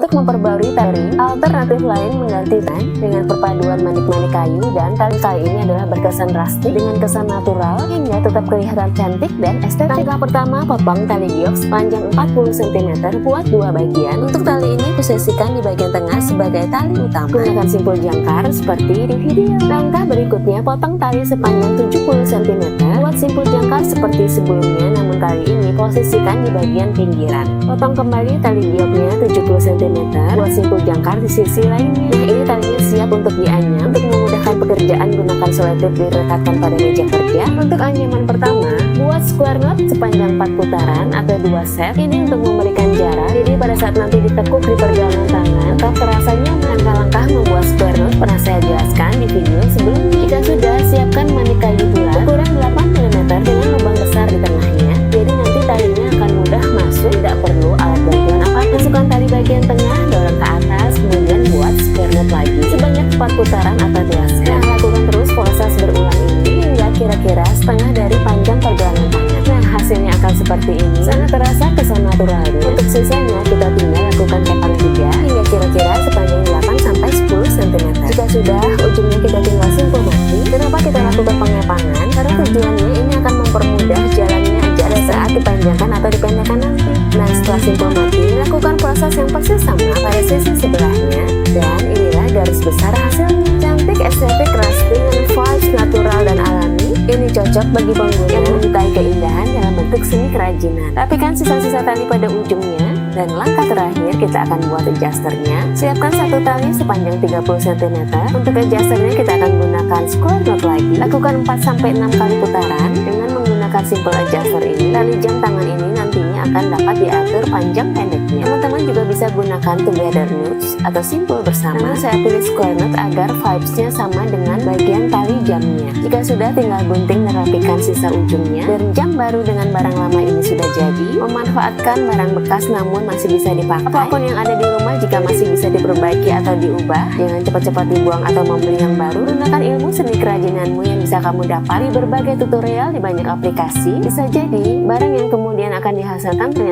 Untuk memperbarui tali, alternatif lain mengganti ban dengan perpaduan manik-manik kayu, dan tali kali ini adalah berkesan rustic dengan kesan natural hingga tetap kelihatan cantik dan estetik. Langkah pertama, potong tali giok sepanjang 40 cm buat dua bagian. Untuk tali ini posisikan di bagian tengah sebagai tali utama. Gunakan simpul jangkar seperti di video. Langkah berikutnya, potong tali sepanjang 70 cm. Buat simpul jangkar seperti sebelumnya, namun kali ini posisikan di bagian pinggiran. Potong kembali tali gioknya 70 cm buat simpul jangkar di sisi lainnya. Nah, ini talinya siap untuk dianyam. Untuk memudahkan pekerjaan, gunakan selotip direkatkan pada meja kerja. Untuk anyaman pertama, buat square knot sepanjang 4 putaran atau 2 set. Ini untuk memberikan jarak, jadi pada saat nanti ditekuk di pergelangan tangan tetap terasa nyaman. Langkah membuat square knot pernah saya jelaskan di video sebelumnya. Jika sudah, siapkan manik kayu bulat ukuran 8 mm dengan lubang besar di tengahnya, jadi nanti talinya akan mudah masuk, tidak perlu alat bantuan apapun. Masukkan tali bagian tengah, dorong ke atas, kemudian buat square knot lagi sebanyak 4 putaran atau 2 set. Nah, lakukan terus proses berulang ini hingga kira-kira setengah dari panjang pergelangan tangan. Nah, hasilnya akan seperti ini, sangat terasa kesan naturalnya. Untuk sisanya kita tinggal lakukan kepang juga hingga kira-kira sepanjang 8-10 cm. Jika sudah, ujungnya kita tinggal simpul mati. Kenapa kita lakukan pengepangan? Karena tujuannya ini akan mempermudah jalannya pada saat dipanjangkan atau dipendekkan nanti. Nah, setelah simpul mati, lakukan proses yang persis sama pada sisi sebelahnya, dan inilah garis besar hasilnya. Cantik, estetik, rustic dengan vibes natural dan alami. Ini cocok bagi pengguna yang menyukai keindahan dalam bentuk seni kerajinan. Rapikan sisa-sisa tali pada ujungnya, dan langkah terakhir kita akan buat adjusternya. Siapkan satu tali sepanjang 30 cm. Untuk adjusternya kita akan gunakan square knot lagi. Lakukan 4-6 kali putaran dengan menggunakan simple adjuster ini. Tali jam tangan ini nantinya akan dapat diatur panjang pendeknya. Teman-teman juga bisa gunakan together knots atau simpul bersama. Saya pilih square knot agar vibes-nya sama dengan bagian tali jamnya. Jika sudah, tinggal gunting dan rapikan sisa ujungnya. Dan jam baru dengan barang lama ini sudah jadi. Memanfaatkan barang bekas namun masih bisa dipakai. Apapun yang ada di rumah, jika masih bisa diperbaiki atau diubah, jangan cepat-cepat dibuang atau membeli yang baru. Gunakan ilmu seni kerajinanmu yang bisa kamu dapat di berbagai tutorial di banyak aplikasi. Bisa jadi barang yang kemudian akan dihasilkan ternyata